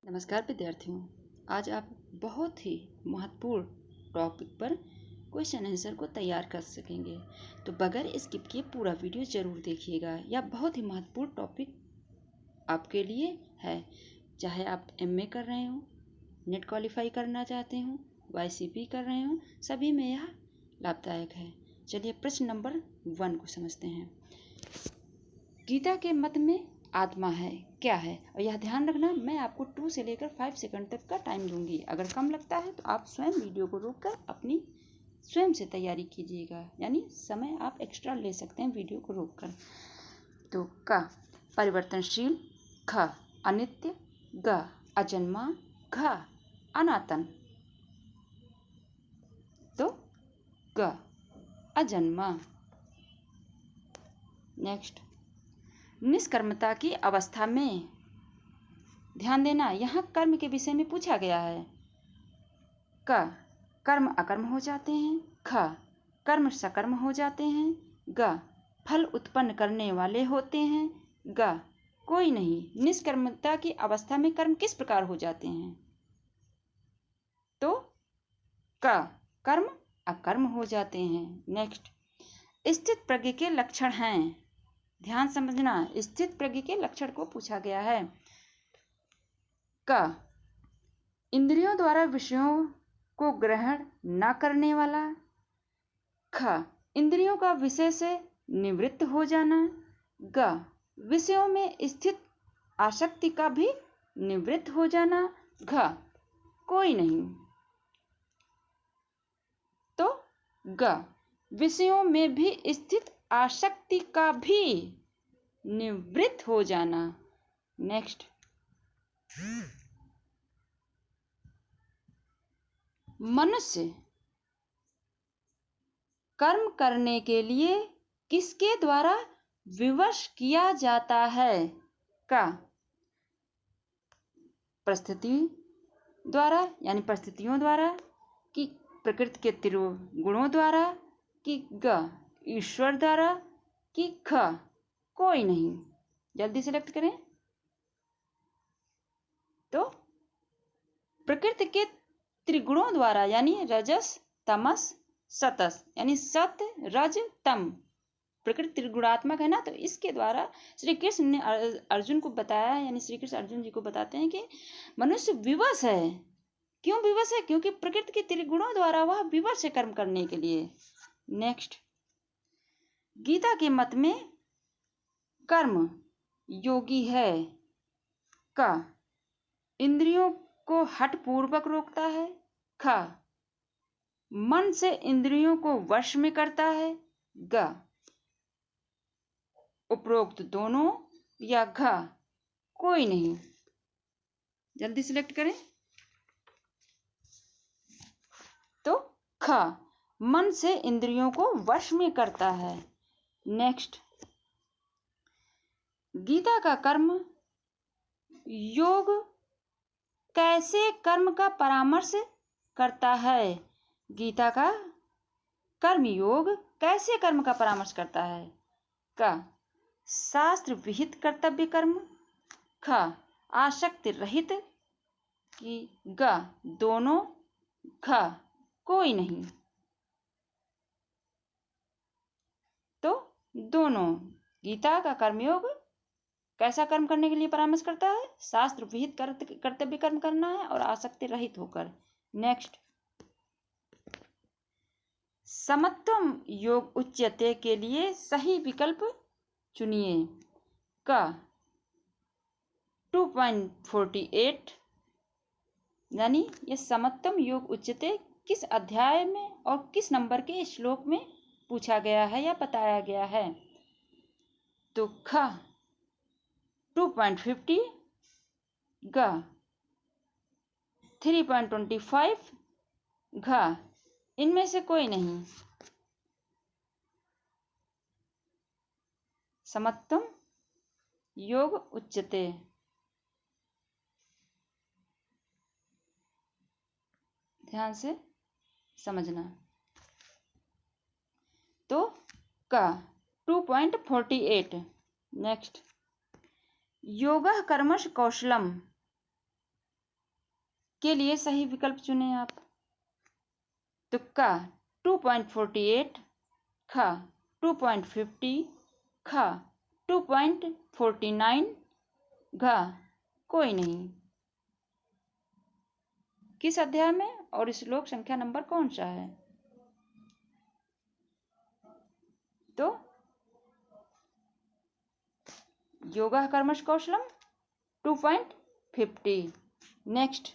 नमस्कार विद्यार्थियों, आज आप बहुत ही महत्वपूर्ण टॉपिक पर क्वेश्चन आंसर को तैयार कर सकेंगे। तो बगैर स्किप किए पूरा वीडियो ज़रूर देखिएगा। यह बहुत ही महत्वपूर्ण टॉपिक आपके लिए है। चाहे आप एमए कर रहे हो, नेट क्वालिफाई करना चाहते हो, वाईसीपी कर रहे हो, सभी में यह लाभदायक है। चलिए प्रश्न नंबर 1 को समझते हैं। गीता के मत में आत्मा है क्या है? और यह ध्यान रखना, मैं आपको 2 से लेकर 5 सेकंड तक का टाइम दूंगी। अगर कम लगता है तो आप स्वयं वीडियो को रोककर अपनी स्वयं से तैयारी कीजिएगा, यानी समय आप एक्स्ट्रा ले सकते हैं वीडियो को रोककर। तो क परिवर्तनशील, ख अनित्य, ग अजन्मा, घ अनातन। तो ग अजन्मा। नेक्स्ट, निष्कर्मता की अवस्था में, ध्यान देना यहाँ कर्म के विषय में पूछा गया है। क कर्म अकर्म हो जाते हैं, ख कर्म सकर्म हो जाते हैं, ग फल उत्पन्न करने वाले होते हैं, ग कोई नहीं। निष्कर्मता की अवस्था में कर्म किस प्रकार हो जाते हैं? तो क कर्म अकर्म हो जाते हैं। नेक्स्ट, स्थित प्रज्ञ के लक्षण हैं। ध्यान समझना, स्थित प्रज्ञ के लक्षण को पूछा गया है। क इंद्रियों द्वारा विषयों को ग्रहण न करने वाला, ख इंद्रियों का विषय से निवृत्त हो जाना, ग विषयों में स्थित आसक्ति का भी निवृत्त हो जाना, घ कोई नहीं। तो ग विषयों में भी स्थित आसक्ति का भी निवृत्त हो जाना। नेक्स्ट, मनुष्य कर्म करने के लिए किसके द्वारा विवश किया जाता है? का परिस्थिति द्वारा, यानी परिस्थितियों द्वारा, कि प्रकृति के त्रिगुणों द्वारा, कि ग ईश्वर द्वारा, कि ख कोई नहीं। जल्दी सेलेक्ट करें। तो प्रकृति के त्रिगुणों द्वारा, यानी रजस तमस सतस, यानी सत रज तम, प्रकृति त्रिगुणात्मक है ना। तो इसके द्वारा श्री कृष्ण ने अर्जुन को बताया, यानी श्री कृष्ण अर्जुन जी को बताते हैं कि मनुष्य विवश है। क्यों विवश है? क्योंकि प्रकृति के त्रिगुणों द्वारा वह विवश है कर्म करने के लिए। नेक्स्ट, गीता के मत में कर्म योगी है। का इंद्रियों को हठ पूर्वक रोकता है, ख मन से इंद्रियों को वश में करता है, ग उपरोक्त दोनों, या घ कोई नहीं। जल्दी सिलेक्ट करें। तो ख मन से इंद्रियों को वश में करता है। नेक्स्ट, गीता का कर्म योग कैसे कर्म का परामर्श करता है? गीता का कर्म योग कैसे कर्म का परामर्श करता है? का शास्त्र विहित कर्तव्य कर्म, ख आसक्ति रहित, कि ग दोनों, घ कोई नहीं। तो दोनों। गीता का कर्मयोग कैसा कर्म करने के लिए परामर्श करता है? शास्त्र विहित कर्तव्य कर्म करना है और आसक्ति रहित होकर। नेक्स्ट, समत्वम योग उच्यते के लिए सही विकल्प चुनिए। का 2.48, यानी ये समत्वम योग उच्यते किस अध्याय में और किस नंबर के श्लोक में पूछा गया है या बताया गया है? तो ख 2.50, ग 3.25, घ इनमें से कोई नहीं। समत्वम योग उच्यते। ध्यान से समझना। तो का 2.48। नेक्स्ट, योगः कर्मसु कौशलम, के लिए सही विकल्प चुनें आप। तो का 2.48, ख 2.50, ख 2.49, घ कोई नहीं। किस अध्याय में और श्लोक संख्या नंबर कौन सा है? तो योगः कर्मस कौशलम 2.50। नेक्स्ट,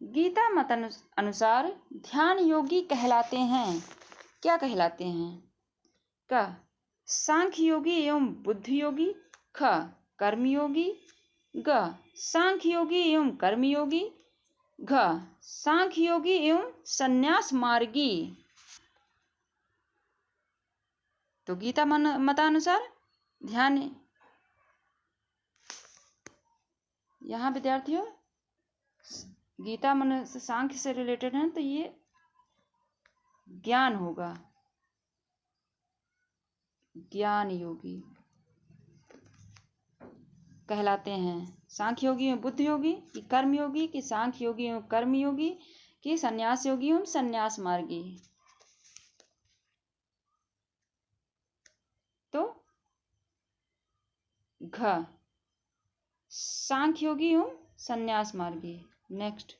गीता मत अनुसार ध्यान योगी कहलाते हैं, क्या कहलाते हैं? क सांख्य योगी एवं बुद्धि योगी, ख कर्मयोगी, ग सांख्य योगी एवं कर्मयोगी, घ सांख्य योगी एवं संन्यास मार्गी। तो गीता मतानुसार ध्यान, यहाँ विद्यार्थियों गीता मन से सांख्य से रिलेटेड है, तो ये ज्ञान होगा, ज्ञान योगी कहलाते हैं। सांख्य योगी एवं बुद्धि योगी, कि कर्म योगी, कि सांख्य योगी एवं कर्म योगी, कि संन्यास योगी एवं संन्यास मार्गी। तो घ सांख्य योगी एवं संन्यास मार्गी। नेक्स्ट,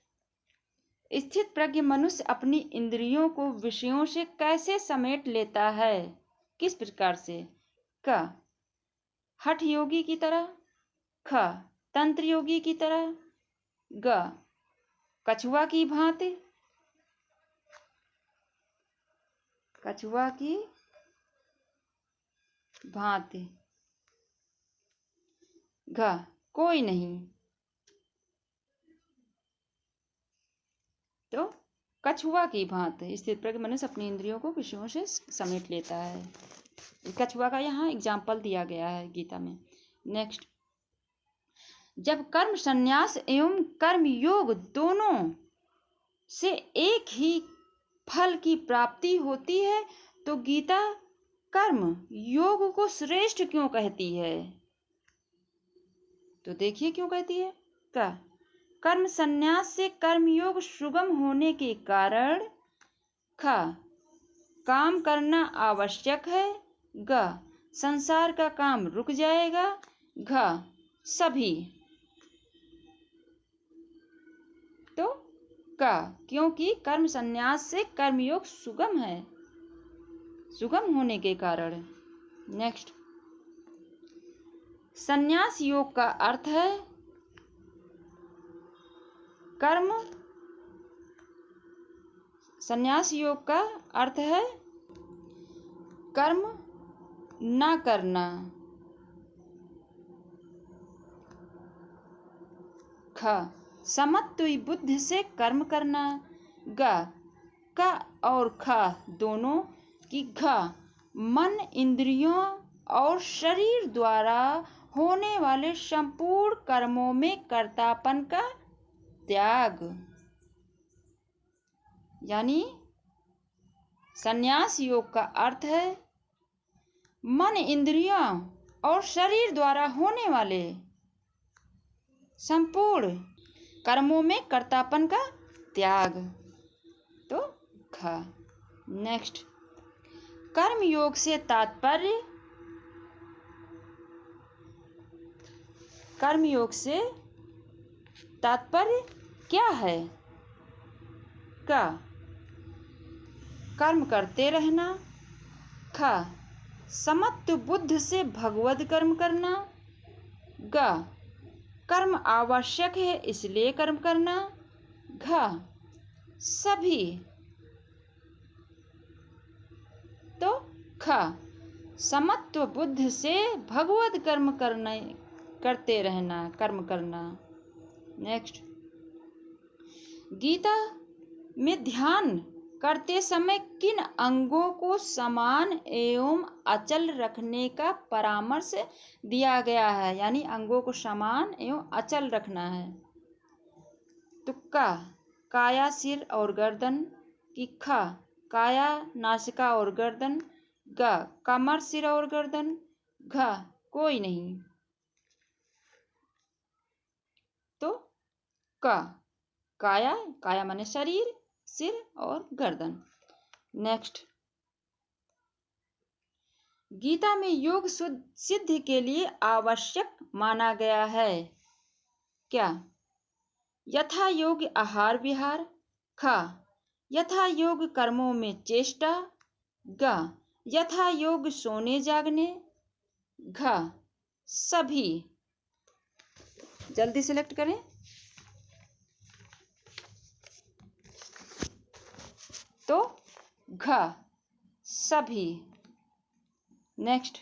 स्थित प्रज्ञ मनुष्य अपनी इंद्रियों को विषयों से कैसे समेट लेता है, किस प्रकार से? क हठ योगी की तरह, ख तंत्र योगी की तरह, ग कछुआ की भांति, कछुआ की भांति, घ कोई नहीं। तो कछुआ की भांति स्थित प्रज्ञ मनुष्य अपनी इंद्रियों को विषयों से समेट लेता है। कछुआ का यहाँ एग्जाम्पल दिया गया है गीता में। नेक्स्ट, जब कर्म संन्यास एवं कर्म योग दोनों से एक ही फल की प्राप्ति होती है तो गीता कर्म योग को श्रेष्ठ क्यों कहती है? तो देखिए क्यों कहती है। का कर्म संन्यास से कर्मयोग सुगम होने के कारण, ख काम करना आवश्यक है, ग संसार का काम रुक जाएगा, घ सभी। तो का क्योंकि कर्म संन्यास से कर्मयोग सुगम है, सुगम होने के कारण। नेक्स्ट, संन्यास योग का अर्थ है कर्म, संन्यास योग का अर्थ है कर्म ना करना, ख समत्व बुद्धि से कर्म करना, ग का और ख दोनों की घ मन इंद्रियों और शरीर द्वारा होने वाले संपूर्ण कर्मों में कर्तापन का त्याग। यानी संन्यास योग का अर्थ है मन इंद्रियों और शरीर द्वारा होने वाले संपूर्ण कर्मों में कर्तापन का त्याग। तो ख। नेक्स्ट, कर्म योग से तात्पर्य, कर्म योग से तात्पर्य क्या है? का कर्म करते रहना, ख समत्व बुद्धि से भगवत कर्म करना, ग कर्म आवश्यक है इसलिए कर्म करना, घ सभी। तो ख समत्व बुद्धि से भगवत कर्म करते रहना, कर्म करना। नेक्स्ट, गीता में ध्यान करते समय किन अंगों को समान एवं अचल रखने का परामर्श दिया गया है? यानी अंगों को समान एवं अचल रखना है। तो काया सिर और गर्दन, की ख काया नासिका और गर्दन, ग कमर सिर और गर्दन, घ कोई नहीं। तो क काया, काया माने शरीर, सिर और गर्दन। नेक्स्ट, गीता में योग सिद्धि के लिए आवश्यक माना गया है क्या? यथा योग आहार विहार, ख यथा योग कर्मों में चेष्टा, ग यथा योग सोने जागने, घ सभी। जल्दी सिलेक्ट करें। तो घ सभी। नेक्स्ट,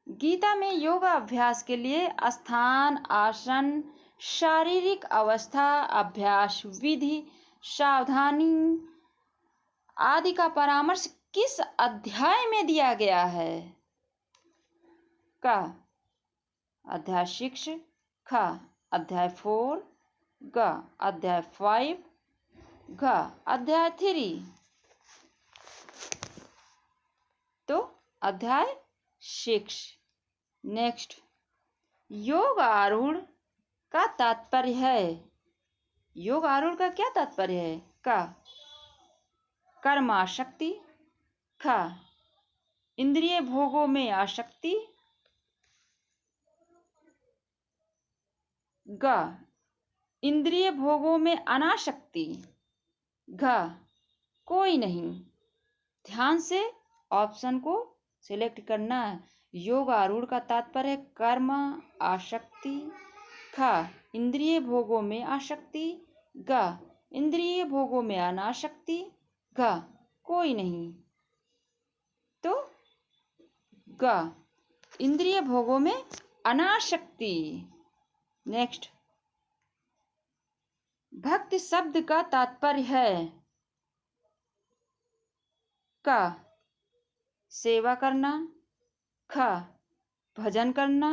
गीता में योगा अभ्यास के लिए स्थान, आसन, शारीरिक अवस्था, अभ्यास विधि, सावधानी आदि का परामर्श किस अध्याय में दिया गया है? क अध्याय 6, ख अध्याय 4, ग अध्याय 5, घ अध्याय 3। तो अध्याय 6। नेक्स्ट, योग आरूढ़ का तात्पर्य है। योग आरूढ़ का क्या तात्पर्य है? का कर्माशक्ति, ख इंद्रिय भोगों में आसक्ति, ग इंद्रिय भोगों में अनासक्ति, घ कोई नहीं। ध्यान से ऑप्शन को सिलेक्ट करना है। योग आरूढ़ का तात्पर्य है कर्म आसक्ति, ख इंद्रिय भोगों में आसक्ति, ग इंद्रिय भोगों में अनासक्ति, घ कोई नहीं। तो ग इंद्रिय भोगों में अनासक्ति। नेक्स्ट, भक्ति शब्द का तात्पर्य है। क सेवा करना, ख भजन करना,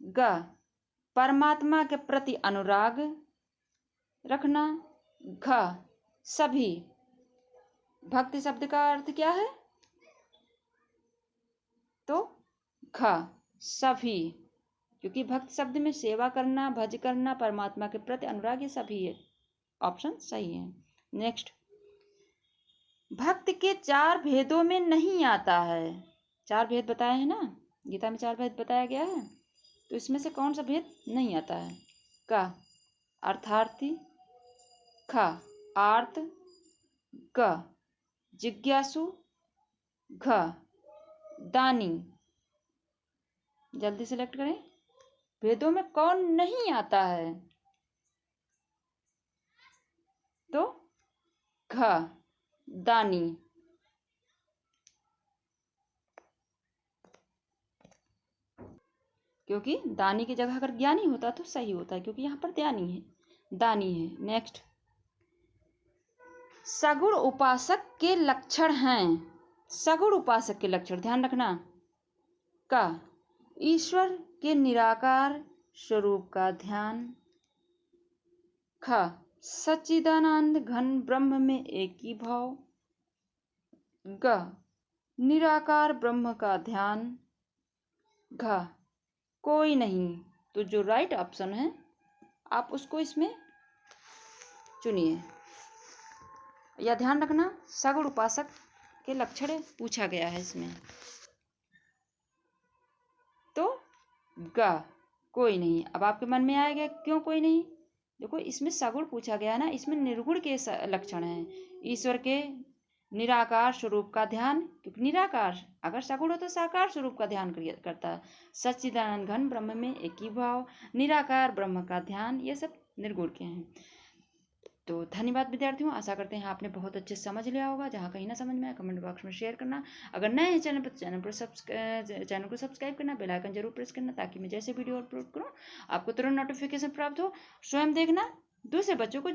ग परमात्मा के प्रति अनुराग रखना, घ सभी। भक्ति शब्द का अर्थ क्या है? तो घ सभी, क्योंकि भक्त शब्द में सेवा करना, भज करना, परमात्मा के प्रति अनुराग, ये सभी है। ऑप्शन सही है। नेक्स्ट, भक्त के 4 भेदों में नहीं आता है। 4 भेद बताए हैं ना, गीता में 4 भेद बताया गया है। तो इसमें से कौन सा भेद नहीं आता है? क अर्थार्थी, ख आर्त, ग जिज्ञासु, घ दानी। जल्दी सिलेक्ट करें। भेदों में कौन नहीं आता है? तो घ दानी। क्योंकि दानी की जगह अगर ज्ञानी होता तो सही होता है, क्योंकि यहाँ पर दानी है। नेक्स्ट, सगुण उपासक के लक्षण हैं। सगुण उपासक के लक्षण ध्यान रखना। का ईश्वर के निराकार स्वरूप का ध्यान, ख सच्चिदानंद घन ब्रह्म में एक ही भाव, ग निराकार ब्रह्म का ध्यान, घ कोई नहीं। तो जो राइट ऑप्शन है आप उसको इसमें चुनिए। या ध्यान रखना, सगुण उपासक के लक्षण पूछा गया है इसमें। तो ग कोई नहीं। अब आपके मन में आएगा क्यों कोई नहीं? देखो, इसमें सगुण पूछा गया है ना, इसमें निर्गुण के लक्षण हैं। ईश्वर के निराकार स्वरूप का ध्यान, क्योंकि निराकार अगर सगुण हो तो साकार स्वरूप का ध्यान करता है। सच्चिदानंद घन ब्रह्म में एक ही भाव, निराकार ब्रह्म का ध्यान, ये सब निर्गुण के हैं। तो धन्यवाद विद्यार्थियों, आशा करते हैं आपने बहुत अच्छे से समझ लिया होगा। जहाँ कहीं ना समझ में आए कमेंट बॉक्स में शेयर करना। अगर नए हैं चैनल पर, चैनल को सब्सक्राइब करना, बेल आइकन जरूर प्रेस करना, ताकि मैं जैसे वीडियो अपलोड करूँ आपको तुरंत नोटिफिकेशन प्राप्त हो। स्वयं देखना, दूसरे बच्चों को